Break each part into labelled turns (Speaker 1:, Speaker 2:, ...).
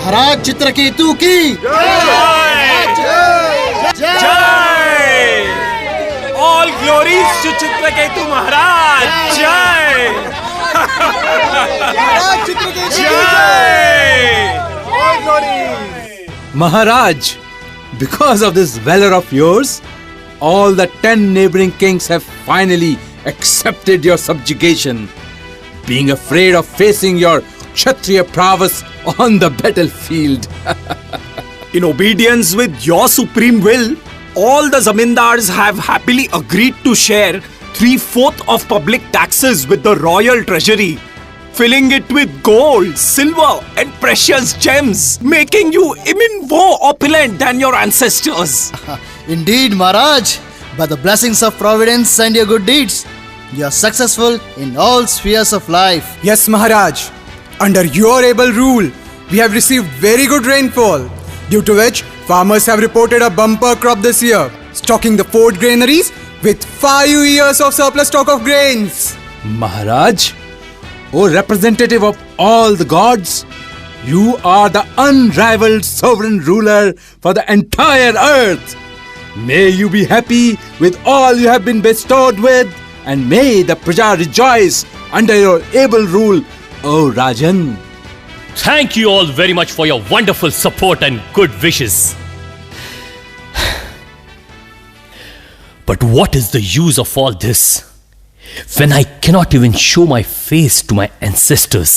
Speaker 1: महाराज चित्रकेतु की
Speaker 2: जय! All glories to Chitraketu महाराज! जय! जय!
Speaker 3: Maharaj, because of this valor of yours, all the 10 neighboring kings have finally accepted your subjugation, being afraid of facing your Kshatriya prowess on the battlefield.
Speaker 2: In obedience with your supreme will, all the zamindars have happily agreed to share 3/4 of public taxes with the royal treasury, filling it with gold, silver and precious gems, making you even more opulent than your ancestors.
Speaker 1: Indeed, Maharaj, by the blessings of Providence and your good deeds, you are successful in all spheres of life.
Speaker 4: Yes, Maharaj. Under your able rule, we have received very good rainfall, due to which farmers have reported a bumper crop this year, stocking the fort granaries with 5 years of surplus stock of grains.
Speaker 3: Maharaj, O representative of all the gods, you are the unrivaled sovereign ruler for the entire earth. May you be happy with all you have been bestowed with, and may the Praja rejoice under your able rule, O Rajan.
Speaker 5: Thank you all very much for your wonderful support and good wishes. But what is the use of all this when I cannot even show my face to my ancestors?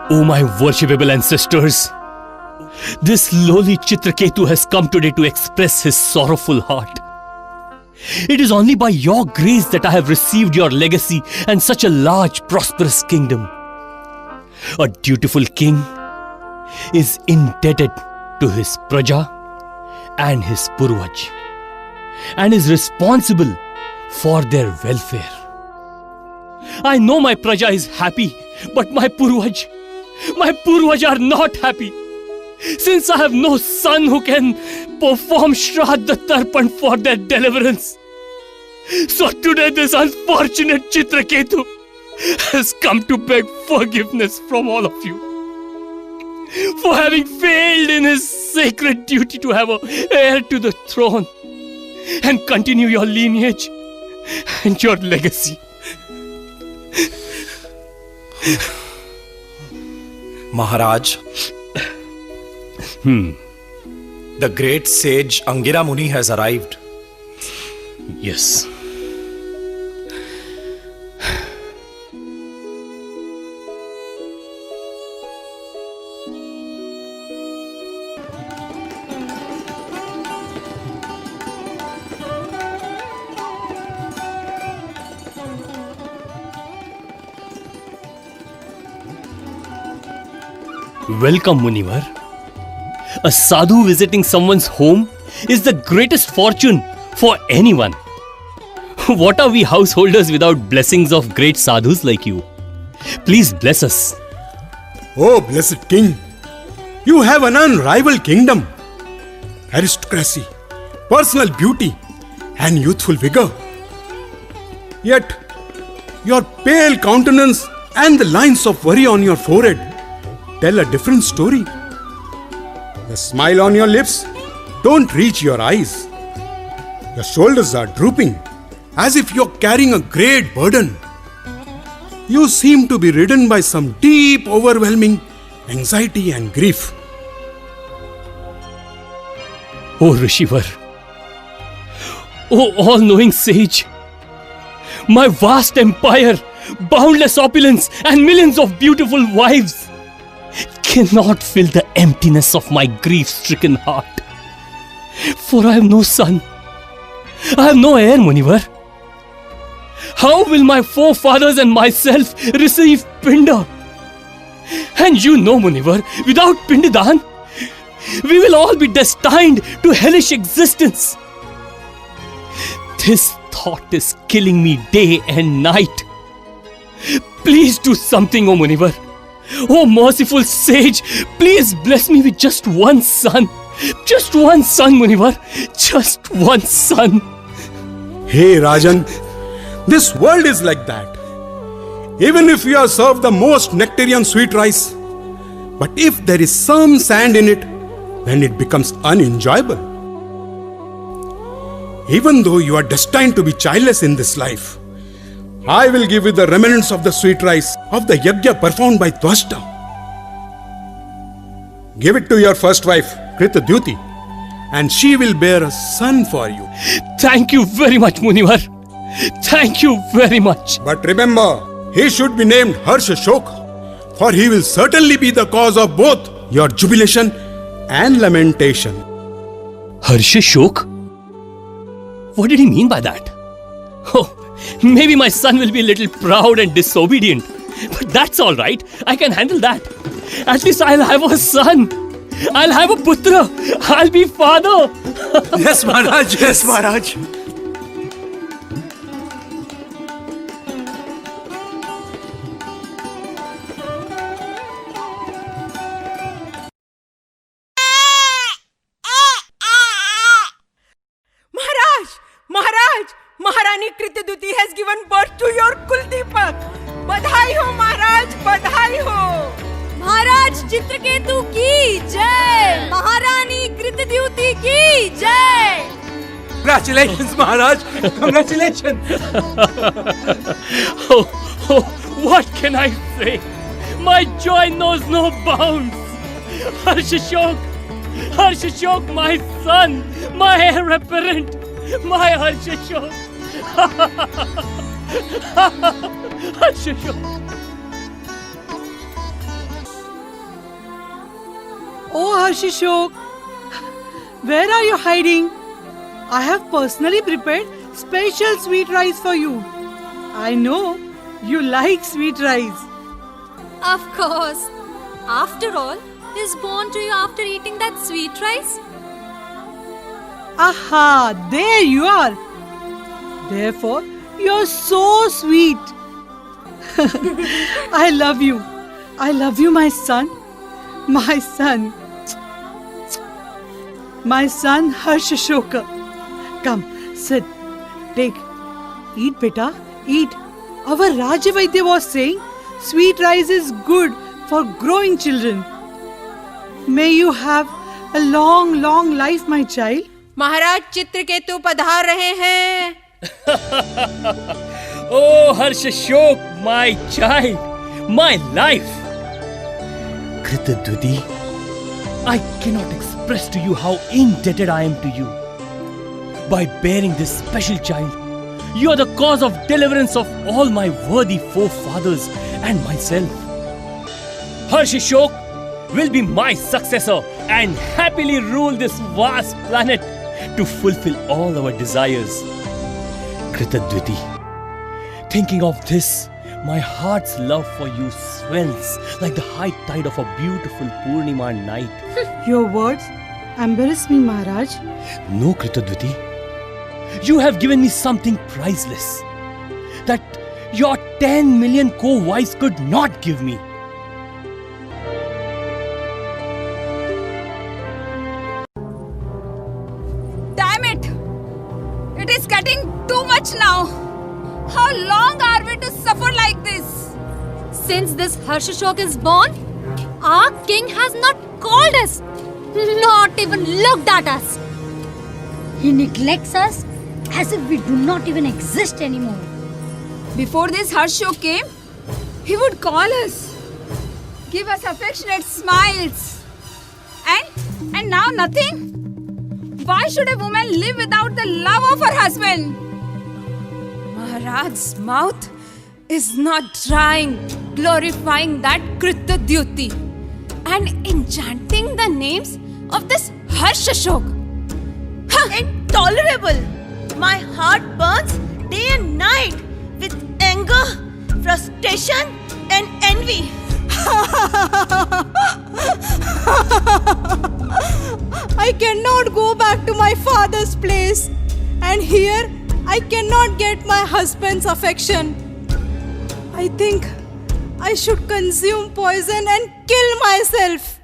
Speaker 5: Oh my worshipable ancestors, this lowly Chitraketu has come today to express his sorrowful heart. It is only by your grace that I have received your legacy and such a large, prosperous kingdom. A dutiful king is indebted to his Praja and his Purvaj, and is responsible for their welfare. I know my Praja is happy, but my Purvaj are not happy. Since I have no son who can perform Shraddha Tarpan for their deliverance. So today this unfortunate Chitraketu has come to beg forgiveness from all of you for having failed in his sacred duty to have an heir to the throne and continue your lineage and your legacy.
Speaker 2: Maharaj, the great sage Angira Muni has arrived.
Speaker 5: Yes. Welcome, Munivar. A sadhu visiting someone's home is the greatest fortune for anyone. What are we householders without blessings of great sadhus like you? Please bless us.
Speaker 6: Oh, blessed king, you have an unrivaled kingdom, aristocracy, personal beauty, and youthful vigor. Yet, your pale countenance and the lines of worry on your forehead tell a different story. The smile on your lips don't reach your eyes. Your shoulders are drooping, as if you're carrying a great burden. You seem to be ridden by some deep, overwhelming anxiety and grief.
Speaker 5: Oh Rishivar, oh all-knowing sage, my vast empire, boundless opulence, and millions of beautiful wives cannot fill the emptiness of my grief-stricken heart. For I have no son, I have no heir, Munivar. How will my forefathers and myself receive Pinda? And you know, Munivar, without Pindadan, we will all be destined to hellish existence. This thought is killing me day and night. Please do something, O Munivar. Oh merciful sage, please bless me with just one son Just one son, Munivar. Just one son.
Speaker 6: Hey Rajan, this world is like that. Even if you are served the most nectarian sweet rice, but if there is some sand in it, then it becomes unenjoyable. Even though you are destined to be childless in this life, I will give you the remnants of the sweet rice of the yajna performed by Twashta. Give it to your first wife, Kritadyuti, and she will bear a son for you.
Speaker 5: Thank you very much, Munivar. Thank you very much.
Speaker 6: But remember, he should be named Harshashok, for he will certainly be the cause of both your jubilation and lamentation.
Speaker 5: Harshashok? What did he mean by that? Oh, maybe my son will be a little proud and disobedient. But that's all right. I can handle that. At least I'll have a son. I'll have a putra. I'll be father.
Speaker 3: Yes, Maharaj. Yes, Maharaj.
Speaker 7: Maharaj, Maharani Kritadyuti has given birth to your Kuldeepak. बधाई हो महाराज, बधाई हो।
Speaker 8: महाराज चित्रकेतु की जय, महारानी कृतद्युति की जय।
Speaker 3: Congratulations, Maharaj. Congratulations.
Speaker 5: Oh, what can I say? My joy knows no bounds. Harshashok, Harshashok, my son, my heir apparent, my Harshashok. Harshashok.
Speaker 7: Oh Harshashok, where are you hiding? I have personally prepared special sweet rice for you. I know you like sweet rice.
Speaker 8: Of course. After all, he's born to you after eating that sweet rice.
Speaker 7: Aha, there you are. Therefore, you're so sweet. I love you. I love you, my son. My son. My son Harshashoka. Come, sit. Take. Eat, beta. Eat. Our Rajavaidya was saying sweet rice is good for growing children. May you have a long, long life, my child. महाराज चित्रकेतु पधार रहे हैं।
Speaker 5: Oh, Harshashok, my child, my life. Kritadyuti, I cannot express to you how indebted I am to you. By bearing this special child, you are the cause of deliverance of all my worthy forefathers and myself. Harshashok will be my successor and happily rule this vast planet to fulfill all our desires. Kritadyuti, thinking of this, my heart's love for you swells like the high tide of a beautiful Purnima night.
Speaker 7: Your words embarrass me, Maharaj.
Speaker 5: No, Kritadyuti. You have given me something priceless that your 10 million co-wives could not give me.
Speaker 8: Damn it! It is getting too much now. How long are we to suffer like this? Since this Harshashok is born, our king has not called us, not even looked at us.
Speaker 9: He neglects us as if we do not even exist anymore.
Speaker 8: Before this Harshashok came, he would call us, give us affectionate smiles. And now nothing? Why should a woman live without the love of her husband?
Speaker 7: Maharaj's mouth is not drying, glorifying that Kritadyuti and enchanting the names of this Harshashok.
Speaker 10: Intolerable! My heart burns day and night with anger, frustration, and envy.
Speaker 7: I cannot go back to my father's place, and here I cannot get my husband's affection. I think I should consume poison and kill myself.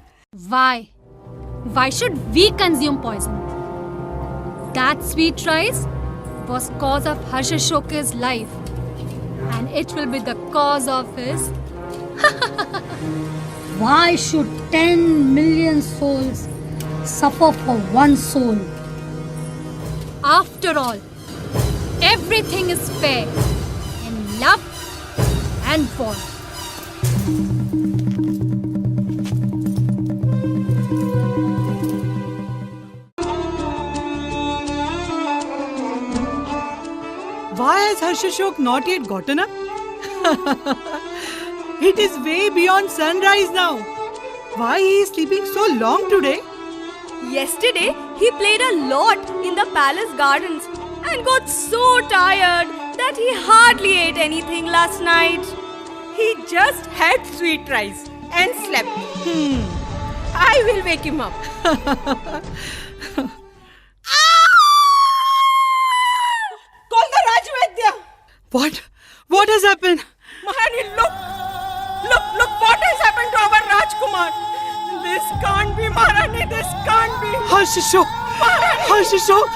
Speaker 8: Why? Why should we consume poison? That sweet rice was cause of Harshashoka's life, and it will be the cause of his.
Speaker 9: Why should 10 million souls suffer for one soul?
Speaker 8: After all, everything is fair in love and war.
Speaker 7: Why has Harshashok not yet gotten up? It is way beyond sunrise now. Why he is sleeping so long today?
Speaker 10: Yesterday, he played a lot in the palace gardens and got so tired that he hardly ate anything last night. He just had sweet rice and slept. I will wake him up. Call the Rajvaidya!
Speaker 7: What has happened?
Speaker 10: Maharani, look what has happened to our Rajkumar. This can't be, Maharani, this can't be.
Speaker 7: Harshashok! Harshashok!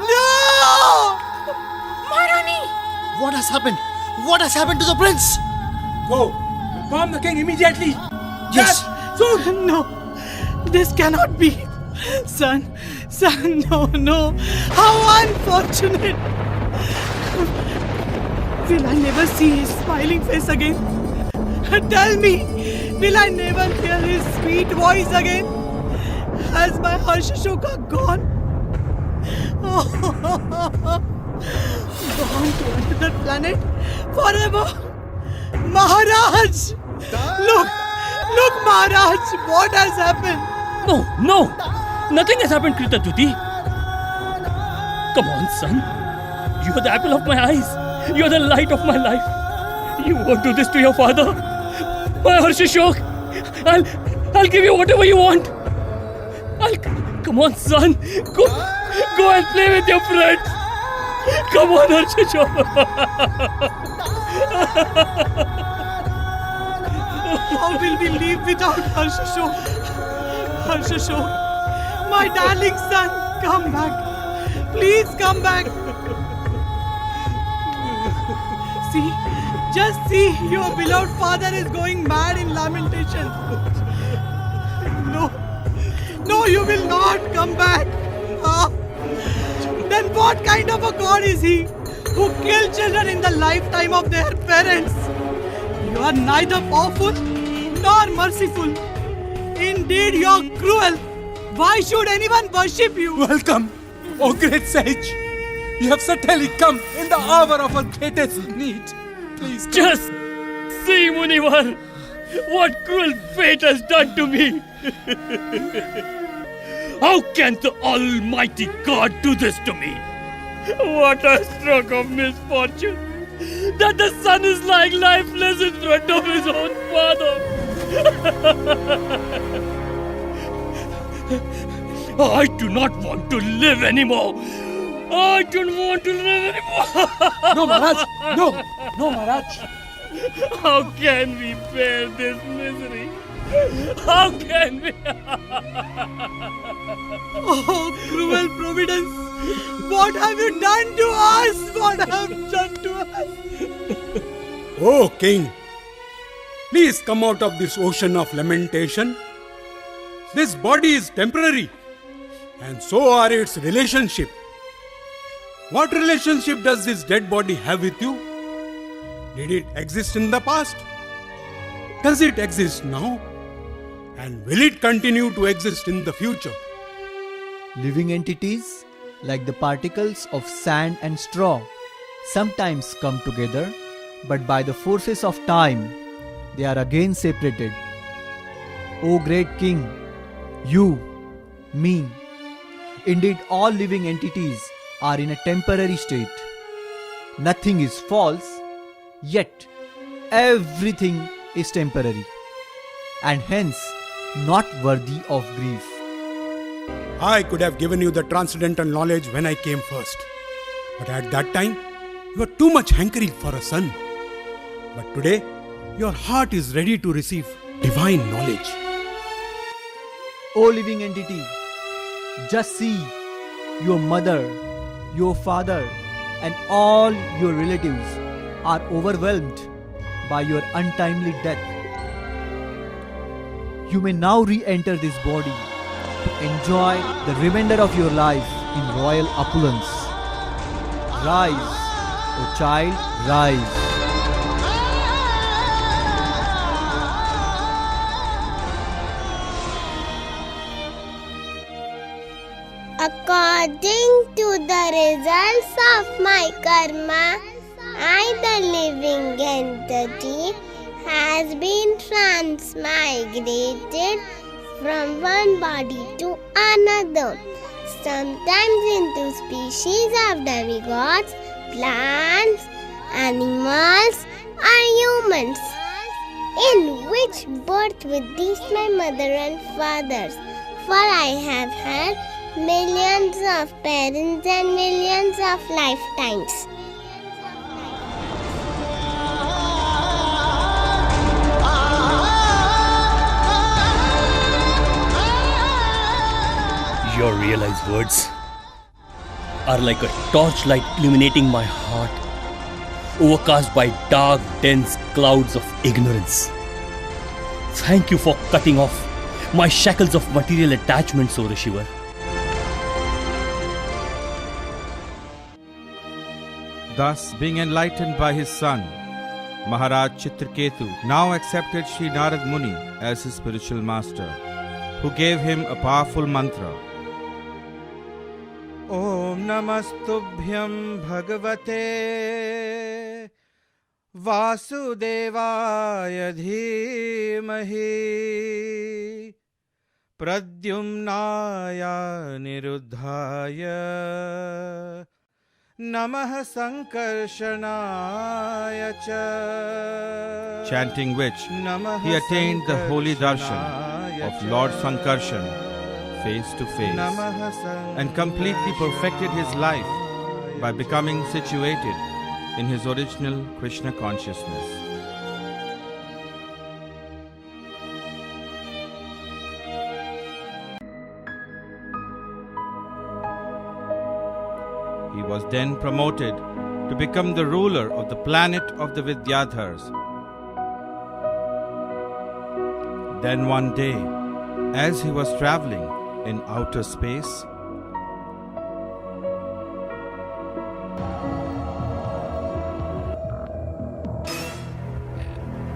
Speaker 7: No!
Speaker 10: Maharani!
Speaker 1: What has happened? What has happened to the prince?
Speaker 3: Go! Inform the king immediately!
Speaker 1: Yes.
Speaker 7: Soon! No! This cannot be! Son, no! How unfortunate! Will I never see his smiling face again? Tell me, will I never hear his sweet voice again? Has my Harshashoka gone? Gone to another planet forever? Maharaj! Look, Maharaj! What has happened?
Speaker 5: No! Nothing has happened, Kritaduti. Come on, son. You are the apple of my eyes. You are the light of my life. You won't do this to your father. My Harshashok. I'll give you whatever you want. Come on, son. Go and play with your friends. Come on, Harshashok.
Speaker 7: How will we live without Harshashok? Harshashok, my darling son, come back. Please come back. Just see, your beloved father is going mad in lamentation. No, you will not come back. Then what kind of a God is he who killed children in the lifetime of their parents? You are neither powerful nor merciful. Indeed, you are cruel. Why should anyone worship you?
Speaker 3: Welcome, O great sage! You have certainly come in the hour of our greatest need. Please come.
Speaker 5: Just see, Munivar, what cruel fate has done to me. How can the Almighty God do this to me? What a stroke of misfortune that the son is lying lifeless in front of his own father. I do not want to live anymore. I don't want to live anymore.
Speaker 3: No, Maharaj! No, Maharaj!
Speaker 5: How can we bear this misery? How can we?
Speaker 7: Oh, cruel providence! What have you done to us? What have you done to us?
Speaker 6: Oh, king, please come out of this ocean of lamentation. This body is temporary, and so are its relationship. What relationship does this dead body have with you? Did it exist in the past? Does it exist now? And will it continue to exist in the future?
Speaker 1: Living entities, like the particles of sand and straw, sometimes come together, but by the forces of time, they are again separated. O great king, you, me, indeed all living entities are in a temporary state. Nothing is false, yet everything is temporary, and hence not worthy of grief.
Speaker 6: I could have given you the transcendental knowledge when I came first. But at that time, you were too much hankering for a son. But today, your heart is ready to receive divine knowledge.
Speaker 1: O living entity, just see your mother, your father, and all your relatives are overwhelmed by your untimely death. You may now re-enter this body to enjoy the remainder of your life in royal opulence. Rise, O child, rise.
Speaker 11: According to the results of my karma, I, the living entity, has been transmigrated from one body to another, sometimes into species of demigods, plants, animals, or humans, in which birth with these my mother and fathers, for I have had millions of parents and millions of lifetimes.
Speaker 5: Your realized words are like a torchlight illuminating my heart, overcast by dark, dense clouds of ignorance. Thank you for cutting off my shackles of material attachments, O Rishivar.
Speaker 3: Thus, being enlightened by his son, Maharaj Chitraketu now accepted Sri Narad Muni as his spiritual master, who gave him a powerful mantra. Om Namastubhyam Bhagavate Vasudevaya Dhimahi Pradyumnaya Niruddhaya Namah Sankarshanaya Cha. Chanting which, he attained the holy darshan of Lord Sankarshan face to face and completely perfected his life by becoming situated in his original Krishna consciousness. He was then promoted to become the ruler of the planet of the Vidyadhars. Then one day, as he was traveling in outer space,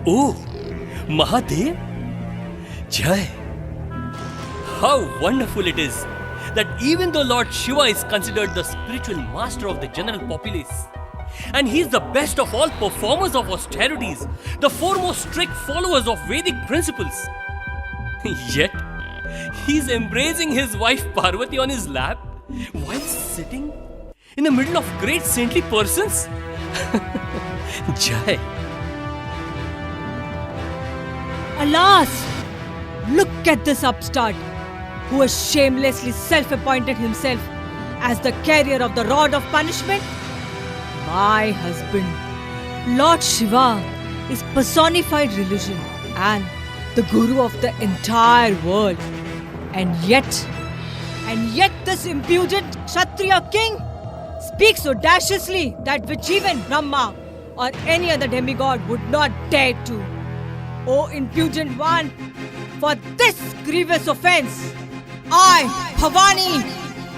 Speaker 5: Oh, Mahadev! Jai! How wonderful it is that even though Lord Shiva is considered the spiritual master of the general populace, and he is the best of all performers of austerities, the foremost strict followers of Vedic principles, yet he is embracing his wife Parvati on his lap while sitting in the middle of great saintly persons. Jai!
Speaker 10: Alas! Look at this upstart who has shamelessly self-appointed himself as the carrier of the rod of punishment. My husband, Lord Shiva, is personified religion and the guru of the entire world. And yet this impudent Kshatriya king speaks audaciously that which even Brahma or any other demigod would not dare to. O impudent one, for this grievous offense, I, Bhavani,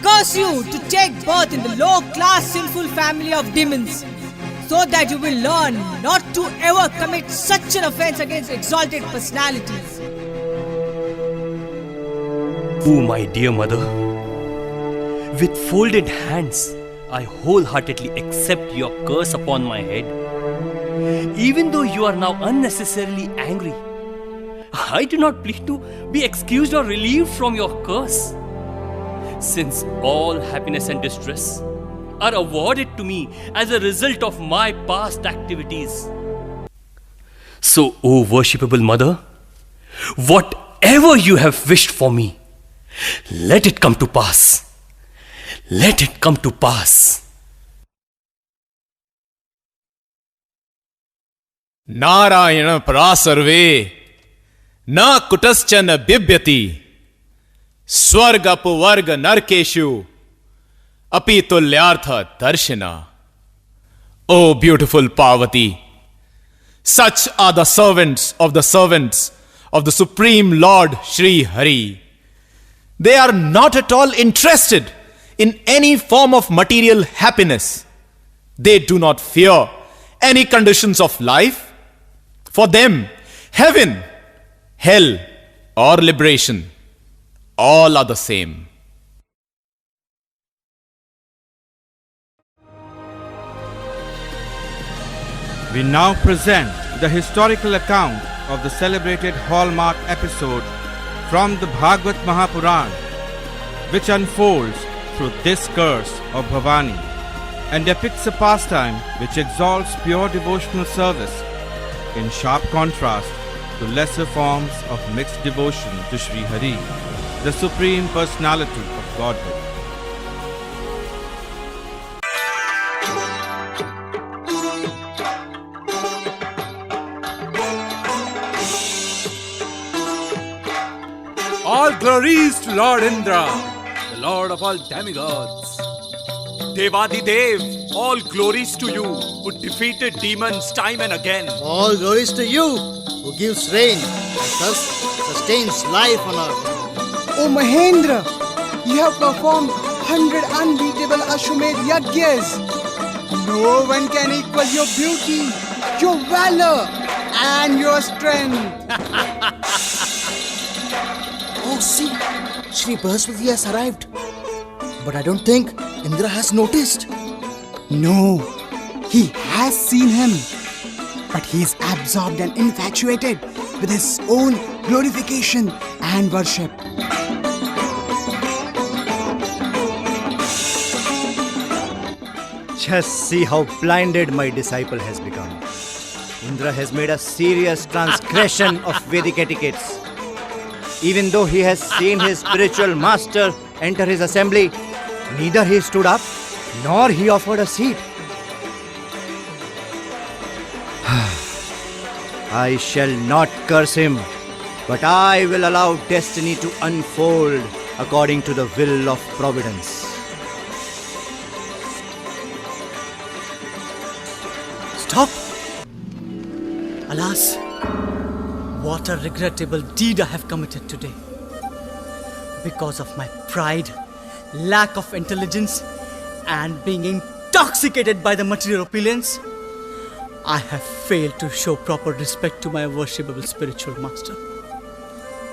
Speaker 10: curse you to take birth in the low-class sinful family of demons, so that you will learn not to ever commit such an offense against exalted personalities.
Speaker 5: Oh, my dear mother, with folded hands, I wholeheartedly accept your curse upon my head. Even though you are now unnecessarily angry, I do not plead to be excused or relieved from your curse, since all happiness and distress are awarded to me as a result of my past activities. So, O worshipable mother, whatever you have wished for me, let it come to pass. Let it come to pass.
Speaker 12: Narayana prasarve na kutascha na bibyati स्वर्ग अपवर्ग नरकेशु अपि तुल्यार्थ darshana. O beautiful Parvati, such are the servants of the Supreme Lord Sri Hari. They are not at all interested in any form of material happiness. They do not fear any conditions of life. For them, heaven, hell, or liberation, all are the same.
Speaker 13: We now present the historical account of the celebrated Hallmark episode from the Bhagavad Mahapuran, which unfolds through this curse of Bhavani and depicts a pastime which exalts pure devotional service in sharp contrast to lesser forms of mixed devotion to Sri Hari, the Supreme Personality of Godhead.
Speaker 3: All glories to Lord Indra, the Lord of all demigods.
Speaker 2: Devadidev, all glories to you who defeated demons time and again.
Speaker 14: All glories to you who gives rain and thus sustains life on earth.
Speaker 4: O Mahendra, you have performed 100 unbeatable Ashwamedh Yagyas. No one can equal your beauty, your valor, and your strength.
Speaker 14: Oh, see, Shri Bahaspati has arrived. But I don't think Indra has noticed.
Speaker 4: No, he has seen him. But he is absorbed and infatuated with his own glorification and worship.
Speaker 14: Just see how blinded my disciple has become. Indra has made a serious transgression of Vedic etiquettes. Even though he has seen his spiritual master enter his assembly, neither he stood up nor he offered a seat. I shall not curse him, but I will allow destiny to unfold according to the will of Providence.
Speaker 15: Stop! Alas, what a regrettable deed I have committed today. Because of my pride, lack of intelligence, and being intoxicated by the material opulence, I have failed to show proper respect to my worshipable spiritual master.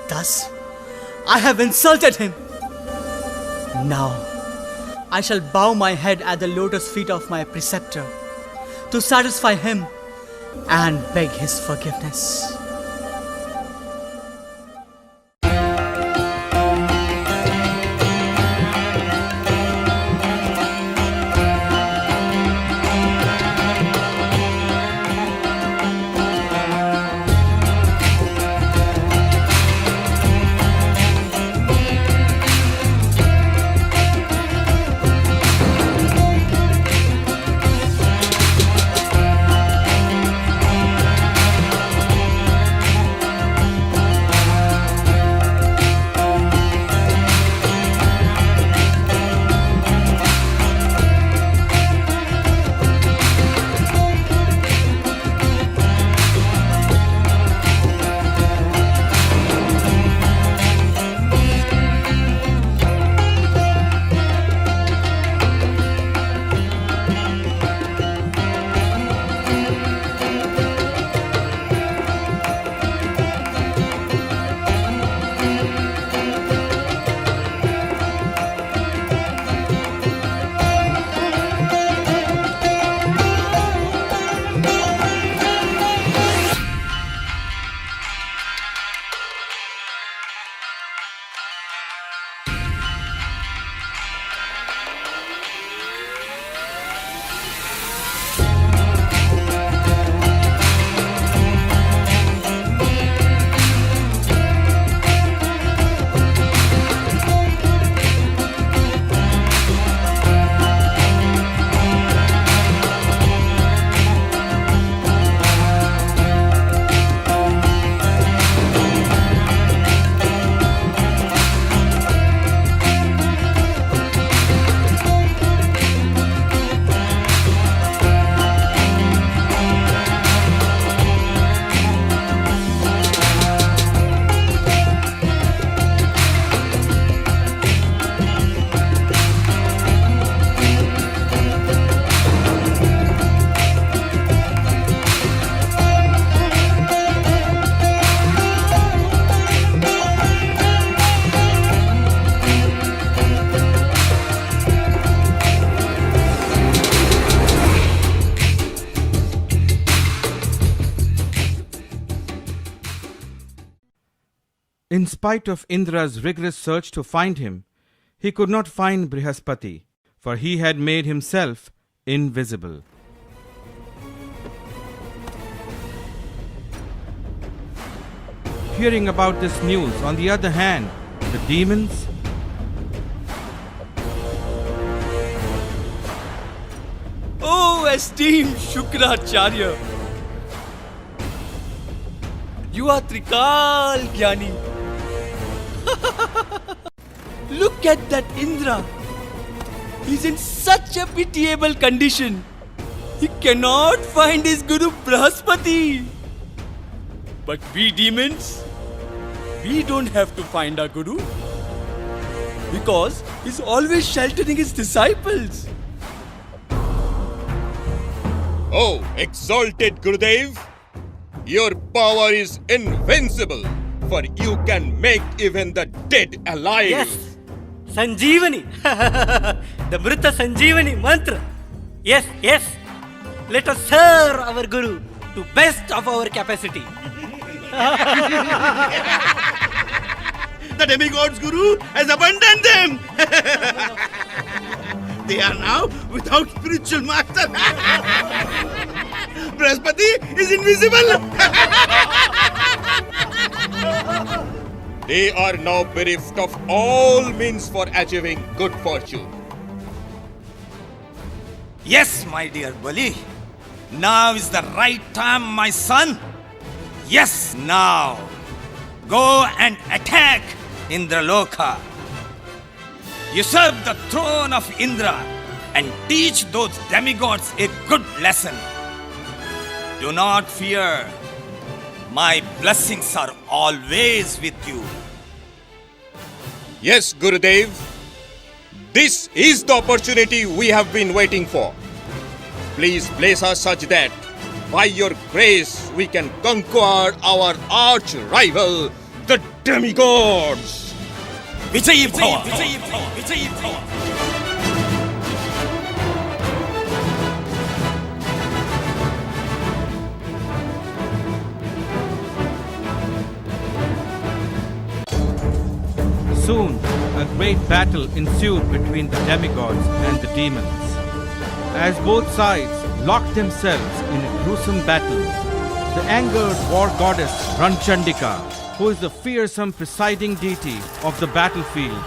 Speaker 15: Thus, I have insulted him. Now, I shall bow my head at the lotus feet of my preceptor to satisfy him and beg his forgiveness.
Speaker 13: In spite of Indra's rigorous search to find him, he could not find Brihaspati, for he had made himself invisible. Hearing about this news, on the other hand, the demons
Speaker 15: Oh, esteemed Shukracharya! You are Trikal Gyani. Look at that Indra. He's in such a pitiable condition. He cannot find his Guru Brihaspati. But we demons, we don't have to find our Guru. Because he's always sheltering his disciples.
Speaker 16: Oh, exalted Gurudev! Your power is invincible, for you can make even the dead alive.
Speaker 15: Yes, Sanjeevani. The Mrita Sanjeevani mantra. Yes, yes. Let us serve our Guru to best of our capacity.
Speaker 17: The demigods Guru has abandoned them. They are now without spiritual master. Brihaspati is invisible.
Speaker 16: They are now bereft of all means for achieving good fortune.
Speaker 17: Yes, my dear Bali. Now is the right time, my son. Yes, now. Go and attack Indraloka. Usurp the throne of Indra and teach those demigods a good lesson. Do not fear. My blessings are always with you.
Speaker 16: Yes, Gurudev. This is the opportunity we have been waiting for. Please bless us such that by your grace we can conquer our arch rival, the demigods.
Speaker 17: Vijayi Bhava! Vijayi Bhava! Vijayi Bhava!
Speaker 13: Soon, a great battle ensued between the demigods and the demons. As both sides locked themselves in a gruesome battle, the angered war goddess Ranchandika, who is the fearsome presiding deity of the battlefield,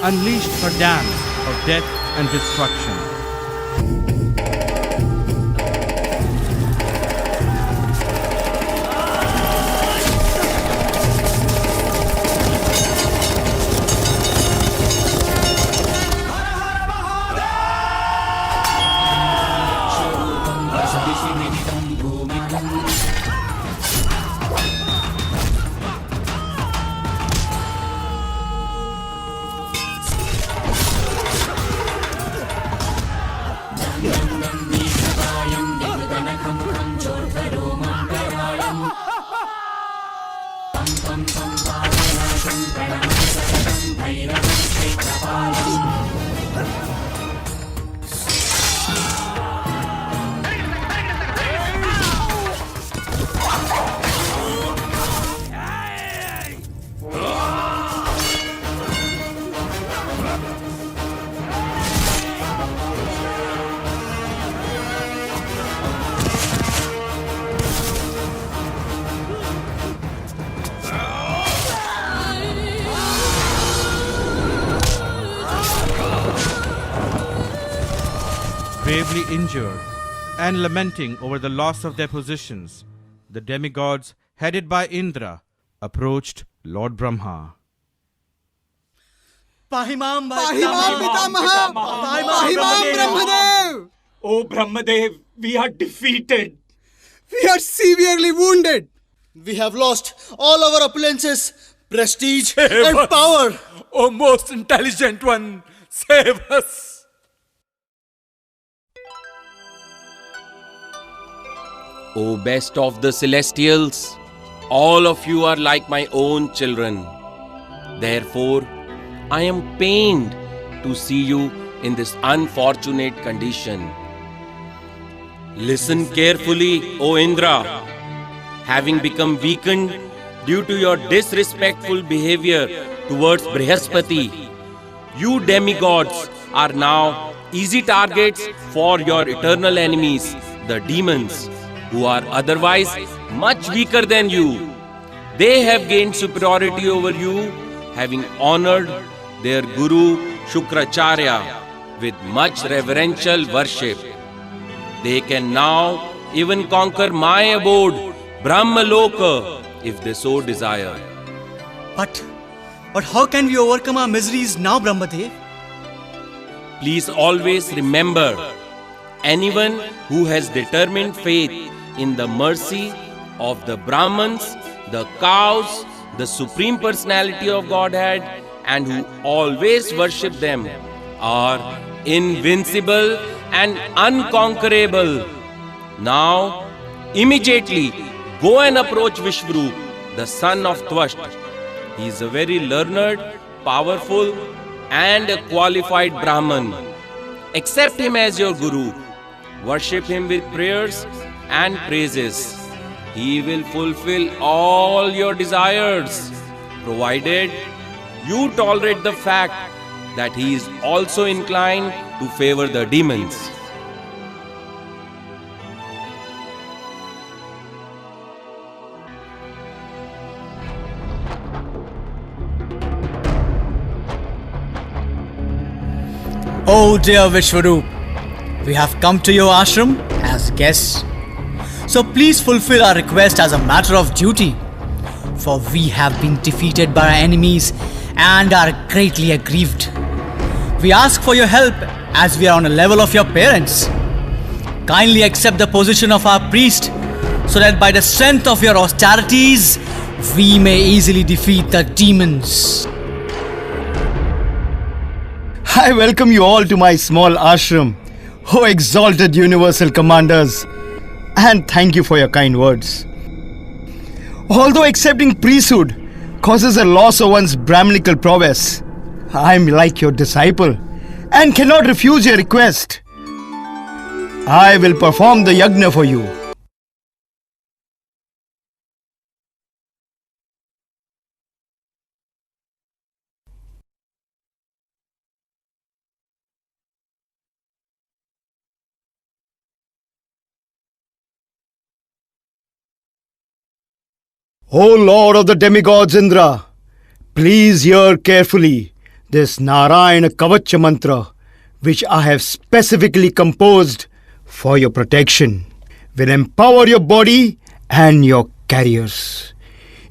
Speaker 13: unleashed her dance of death and destruction. Gravely injured and lamenting over the loss of their positions, the demigods, headed by Indra, approached Lord Brahma.
Speaker 15: Pahimam
Speaker 4: Pitamaha! Pahimam Brahmadev!
Speaker 2: Oh Brahmadev, we are defeated.
Speaker 4: We are severely wounded.
Speaker 15: We have lost all our opulences, prestige and power.
Speaker 2: Oh most intelligent one, save us.
Speaker 18: O best of the celestials, all of you are like my own children. Therefore, I am pained to see you in this unfortunate condition. Listen carefully, O Indra. Having become weakened, due to your disrespectful behavior towards Brihaspati. You demigods are now easy targets for your eternal enemies, the demons, who are otherwise much weaker than you. They have gained superiority over you, having honored their Guru Shukracharya with much reverential worship. They can now even conquer my abode, Brahmaloka, if they so desire.
Speaker 15: But how can we overcome our miseries now, Brahmadev?
Speaker 18: Please always remember, anyone who has determined faith in the mercy of the Brahmins, the cows, the Supreme Personality of Godhead, and who always worship them are invincible and unconquerable. Now, immediately go and approach Vishvaroop, the son of Twasht. He is a very learned, powerful, and a qualified Brahman. Accept him as your Guru. Worship him with prayers and praises. He will fulfill all your desires, provided you tolerate the fact that he is also inclined to favor the demons.
Speaker 15: Oh dear Vishvaroop, we have come to your ashram as guests. So please fulfill our request as a matter of duty. For we have been defeated by our enemies and are greatly aggrieved. We ask for your help as we are on a level of your parents. Kindly accept the position of our priest so that by the strength of your austerities, we may easily defeat the demons.
Speaker 19: I welcome you all to my small ashram, O exalted universal commanders, and thank you for your kind words. Although accepting priesthood causes a loss of one's Brahminical prowess, I am like your disciple and cannot refuse your request. I will perform the yajna for you. O Lord of the demigods Indra, please hear carefully this Narayana Kavacha mantra, which I have specifically composed for your protection, will empower your body and your carriers.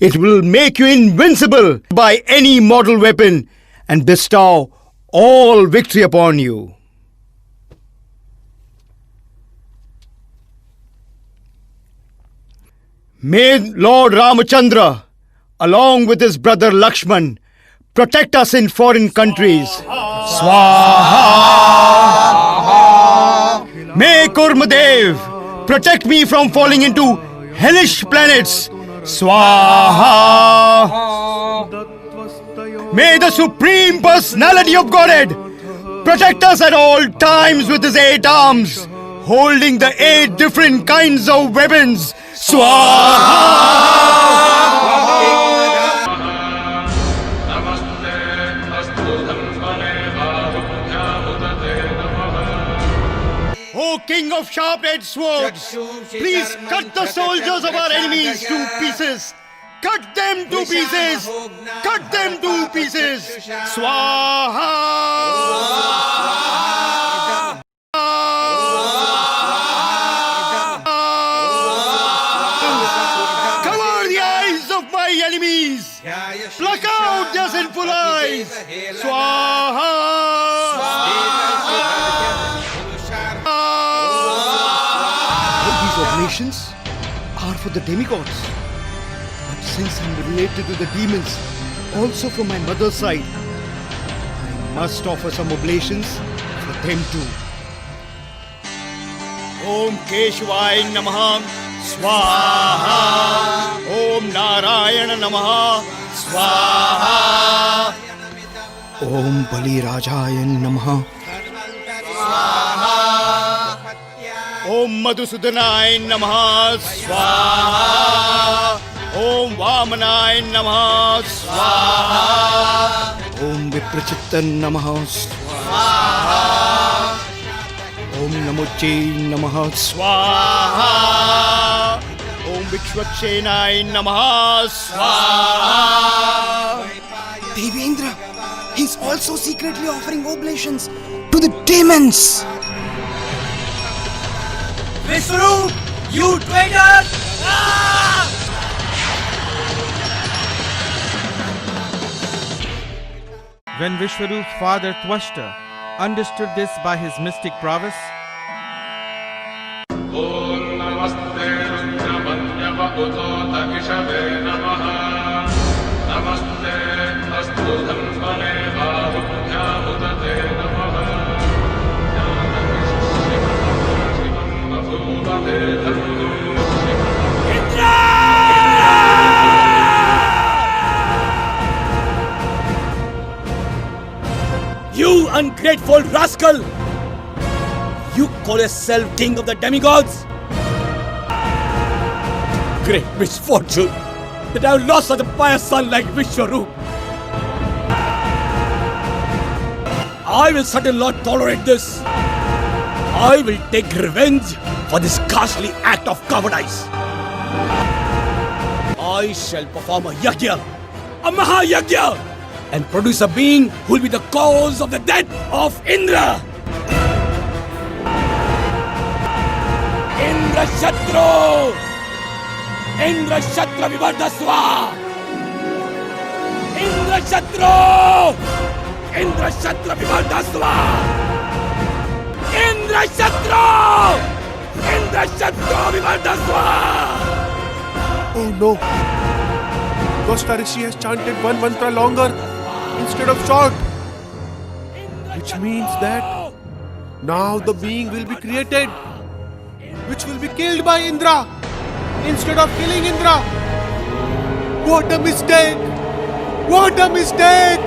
Speaker 19: It will make you invincible by any mortal weapon and bestow all victory upon you. May Lord Ramachandra, along with his brother Lakshman, protect us in foreign countries. Swaha! May Kurmadev protect me from falling into hellish planets. Swaha! May the Supreme Personality of Godhead protect us at all times with his 8 arms, holding the 8 different kinds of weapons. O King of sharp-edged swords, please cut the soldiers of our enemies to pieces. Cut them to pieces. Cut them to pieces. Swaha. Cover the eyes of my enemies. Pluck out their sinful eyes. Swaha. All these oblations are for the demigods. But since I'm related to the demons, also from my mother's side, I must offer some oblations for them too. Om Keshwaya Namaha Swaha. Om Narayana Namaha Swaha. Om Bali Rajaya Namaha Swaha. Om Madhusudanaya Namaha Swaha. Om Vamanaय Namah Swaha. Om Viprachittan Namah Swaha. Om Namoche Namah Swaha. Om Vikshvakshenay Namah Swaha.
Speaker 20: Devendra, he's also secretly offering oblations to the demons.
Speaker 15: Vishnu, you traitors!
Speaker 13: When Vishwarup's father Twashta understood this by his mystic prowess,
Speaker 2: You ungrateful rascal! You call yourself king of the demigods? Great misfortune that I have lost such a pious son like Vishwarup. I will certainly not tolerate this. I will take revenge for this ghastly act of cowardice. I shall perform a yajna, a mahayajna, and produce a being who will be the cause of the death of Indra. Indra Shatru! Indra Shatra Vivardasva! Indra Shatru! Indra Shatra Vivardasva! Indra Shatru! Indra Shatra Vivardasva!
Speaker 6: Oh no! Twashta Rishi has chanted one mantra longer instead of short. Which means that now the being will be created, which will be killed by Indra instead of killing Indra. What a mistake! What a mistake!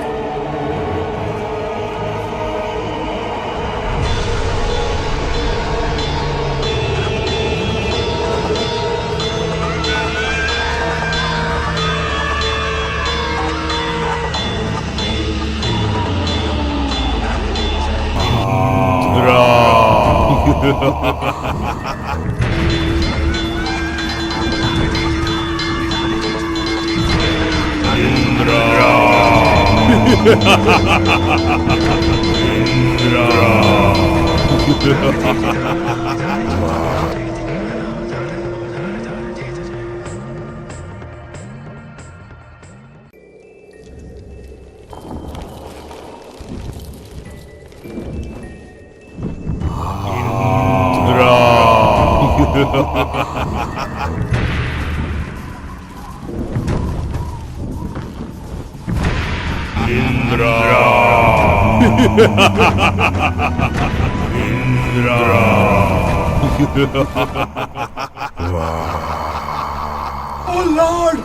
Speaker 2: Oh Lord!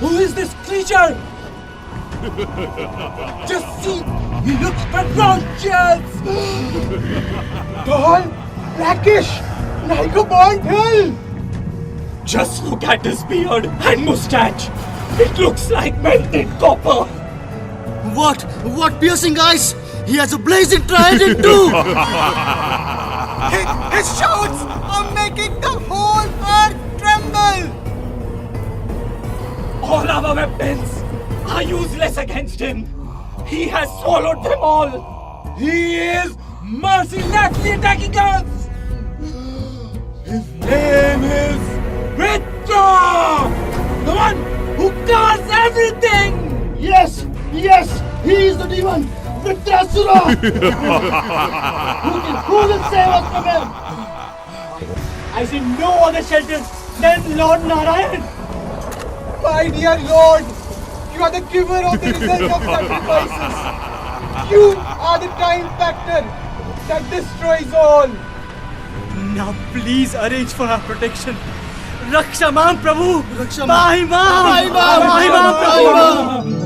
Speaker 2: Who is this creature?
Speaker 20: Just see, he looks ferocious. Tall, blackish, like a burnt hill.
Speaker 2: Just look at his beard and mustache. It looks like melted copper.
Speaker 15: What piercing eyes! He has a blazing trident too!
Speaker 20: His shouts are making the whole earth tremble.
Speaker 2: All our weapons are useless against him. He has swallowed them all. He is mercilessly attacking us. His name is Vitra, the one who covers everything.
Speaker 20: Yes, he is the demon, Vitrasura. Who will save us from him?
Speaker 2: I see no other shelter than Lord Narayan.
Speaker 20: My dear Lord, you are the giver of the result of sacrifices. You are the time factor that destroys all.
Speaker 15: Now please arrange for our protection. Raksha Mam Prabhu! Mahi Mam! Mahi Mam Prabhu!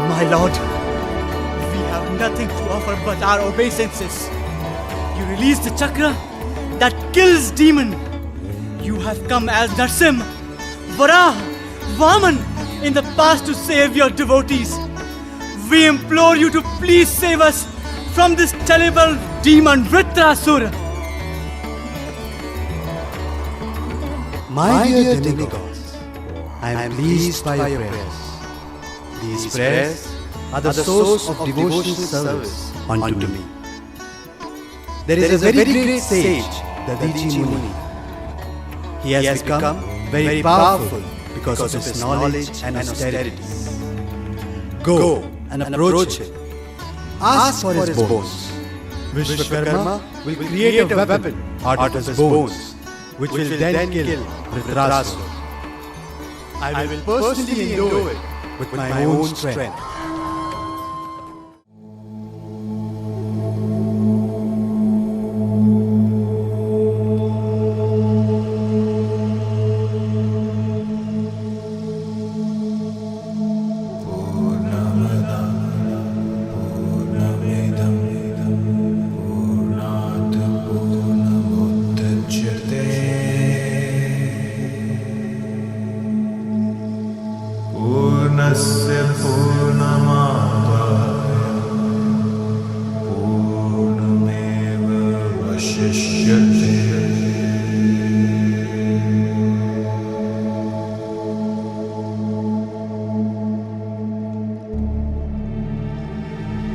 Speaker 15: My lord, we have nothing to offer but our obeisances. You release the chakra that kills demon. You have come as Narsim, Varaha, Vaman in the past to save your devotees. We implore you to please save us from this terrible demon Vritrasura.
Speaker 21: My dear demigods, I am pleased by your prayers. These prayers are the source of devotional service unto me. There is a very great sage, the Dadichi Muni. He has become very powerful because of his knowledge and austerity. Go and approach him. Ask for his bones. Vishwakarma will create a weapon out of his bones, which will then kill Vritrasura. I will personally endure it with my own strength.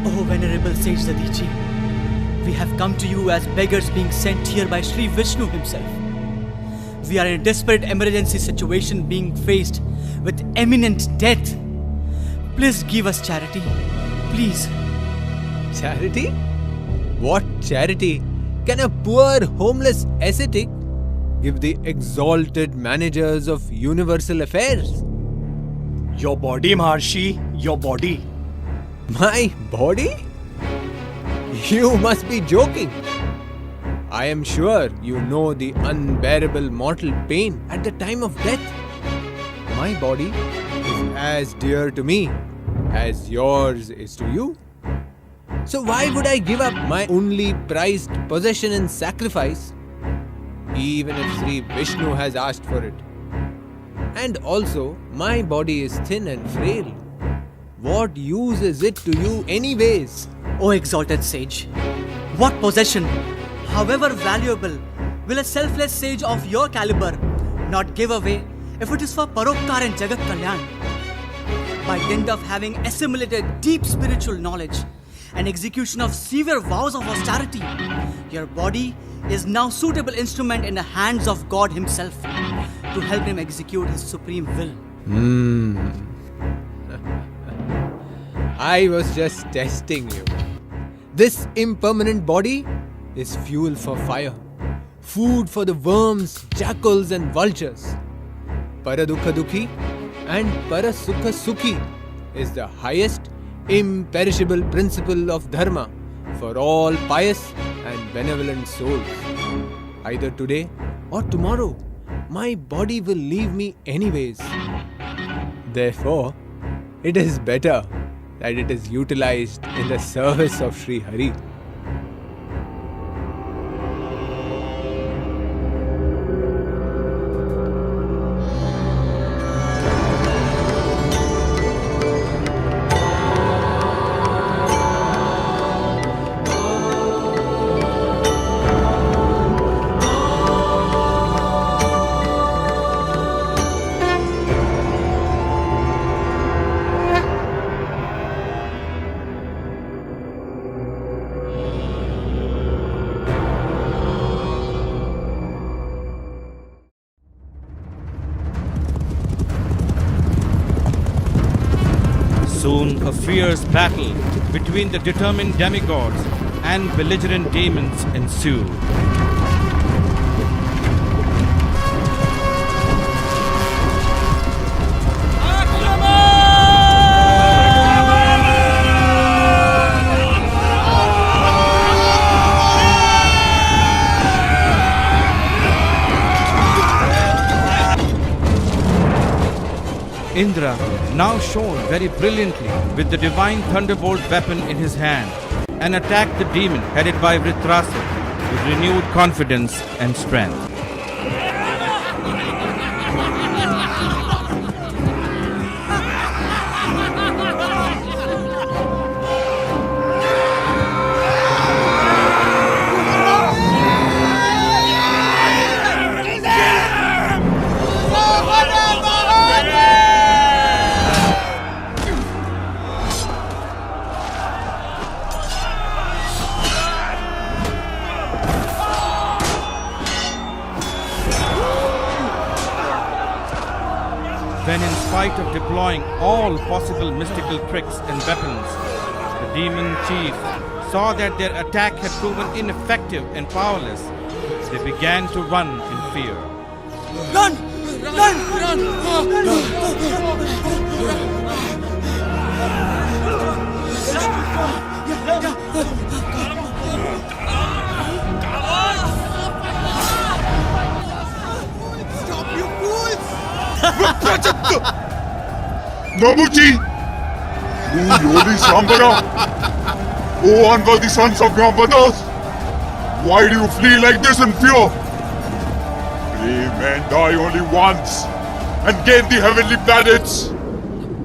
Speaker 15: Oh, Venerable Sage Dadichi, we have come to you as beggars being sent here by Sri Vishnu himself. We are in a desperate emergency situation being faced with imminent death. Please give us charity. Please.
Speaker 22: Charity? What charity can a poor homeless ascetic give the exalted managers of universal affairs?
Speaker 2: Your body, Maharshi, your body.
Speaker 22: My body? You must be joking. I am sure you know the unbearable mortal pain at the time of death. My body is as dear to me as yours is to you. So why would I give up my only prized possession in sacrifice, even if Sri Vishnu has asked for it? And also, my body is thin and frail. What use is it to you anyways?
Speaker 15: O exalted sage, what possession, however valuable, will a selfless sage of your caliber not give away if it is for Parokar and Jagat Kalyan? By dint of having assimilated deep spiritual knowledge and execution of severe vows of austerity, your body is now suitable instrument in the hands of God himself to help him execute his supreme will.
Speaker 22: I was just testing you. This impermanent body is fuel for fire, food for the worms, jackals and vultures. Paradukha Dukhi and Parasukha Sukhi is the highest imperishable principle of dharma for all pious and benevolent souls. Either today or tomorrow, my body will leave me anyways. Therefore, it is better that it is utilized in the service of Sri Hari.
Speaker 13: Soon a fierce battle between the determined demigods and belligerent demons ensued. Indra, now shone very brilliantly with the divine thunderbolt weapon in his hand, and attacked the demon headed by Vritrasura with renewed confidence and strength. When in spite of deploying all possible mystical tricks and weapons, the demon chief saw that their attack had proven ineffective and powerless, they began to run in fear.
Speaker 15: Run! Run! Run!
Speaker 8: Nabuji! You holy Shambhara! O unworthy sons of your brothers! Why do you flee like this in fear? Brave men die only once and gain the heavenly planets.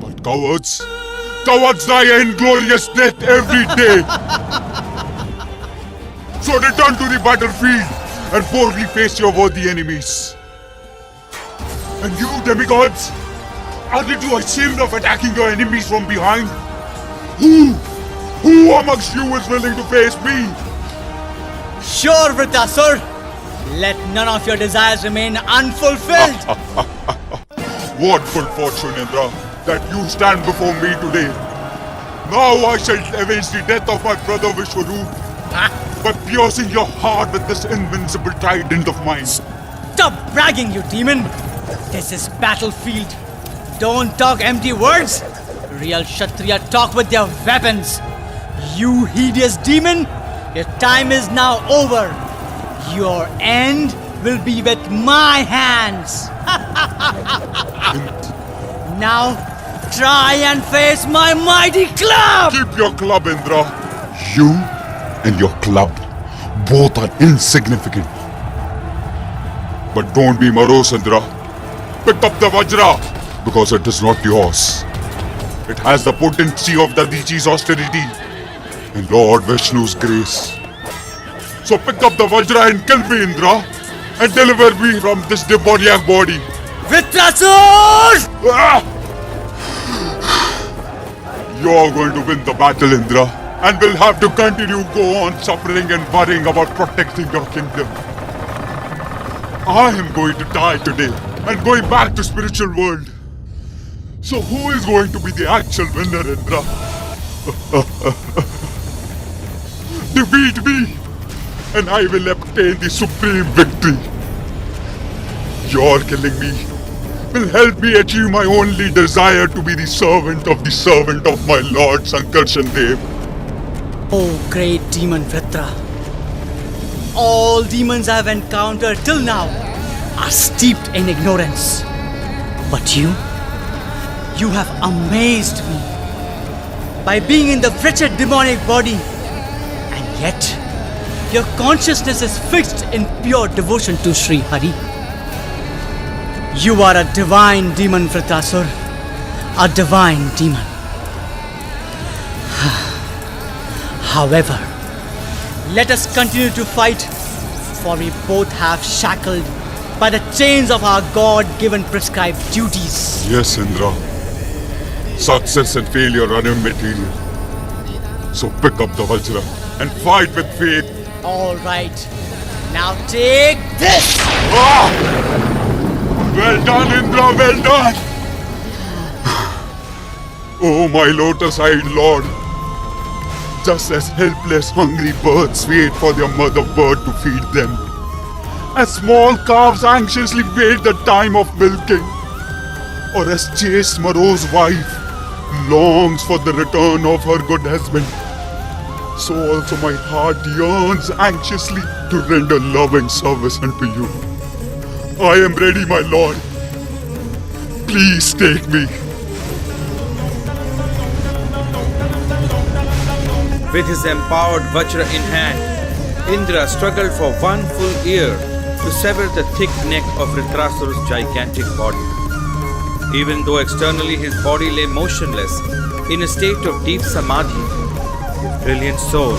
Speaker 8: But cowards die an inglorious death every day. So return to the battlefield and boldly face your worthy enemies. And you, demigods, aren't you ashamed of attacking your enemies from behind? Who amongst you is willing to face me?
Speaker 15: Sure, Vritrasura. Let none of your desires remain unfulfilled.
Speaker 8: What good fortune, Indra, that you stand before me today. Now I shall avenge the death of my brother Vishwaroop by piercing your heart with this invincible trident of mine.
Speaker 15: Stop bragging, you demon. This is battlefield. Don't talk empty words. Real Kshatriya talk with their weapons. You hideous demon, your time is now over. Your end will be with my hands. Now, try and face my mighty club!
Speaker 8: Keep your club, Indra. You and your club both are insignificant. But don't be morose, Indra. Pick up the Vajra, because it is not yours. It has the potency of the Dadichi's austerity and Lord Vishnu's grace. So pick up the Vajra and kill me, Indra, and deliver me from this demoniac body.
Speaker 15: Vritrasura!
Speaker 8: You're going to win the battle, Indra, and will have to continue go on suffering and worrying about protecting your kingdom. I am going to die today and going back to spiritual world. So who is going to be the actual winner, Indra? Defeat me, and I will obtain the supreme victory. Your killing me will help me achieve my only desire to be the servant of my Lord Sankarshan Dev.
Speaker 15: Oh great demon Vritra. All demons I have encountered till now are steeped in ignorance. But you have amazed me by being in the wretched demonic body, and yet your consciousness is fixed in pure devotion to Sri Hari. You are a divine demon, Vritrasura. A divine demon. However, let us continue to fight, for we both have shackled by the chains of our God-given prescribed duties.
Speaker 8: Yes, Indra. Success and failure are immaterial. So pick up the Vajra and fight with faith.
Speaker 15: All right. Now take this!
Speaker 8: Well done, Indra, well done! Oh, my lotus-eyed lord. Just as helpless, hungry birds wait for their mother bird to feed them, as small calves anxiously wait the time of milking, or as chaste morose wife longs for the return of her good husband, so also my heart yearns anxiously to render loving service unto you. I am ready, my lord. Please take me.
Speaker 13: With his empowered Vajra in hand, Indra struggled for 1 full year to sever the thick neck of Vritrasur's gigantic body. Even though externally his body lay motionless in a state of deep samadhi, his brilliant soul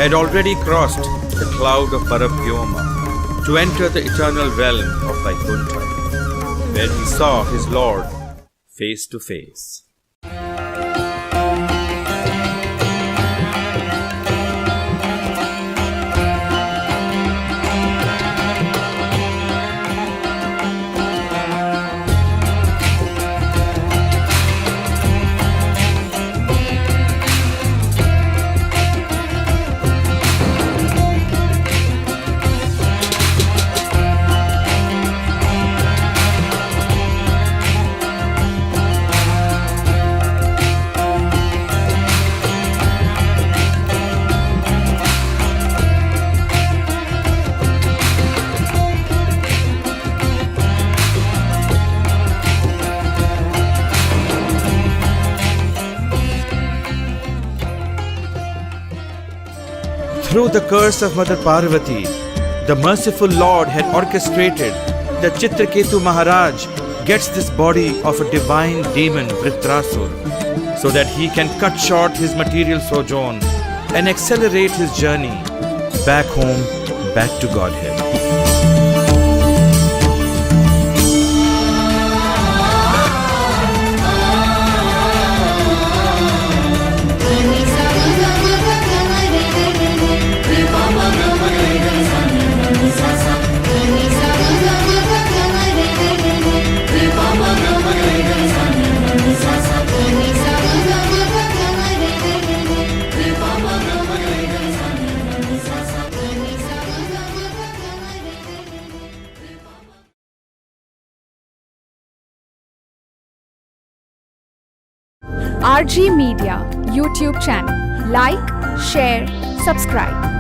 Speaker 13: had already crossed the cloud of Paravyoma to enter the eternal realm of Vaikuntha, where he saw his Lord face to face. Through the curse of Mother Parvati, the merciful Lord had orchestrated that Chitraketu Maharaj gets this body of a divine demon Vritrasur, so that he can cut short his material sojourn and accelerate his journey back home, back to Godhead.
Speaker 7: RG Media YouTube channel. Like, share, subscribe.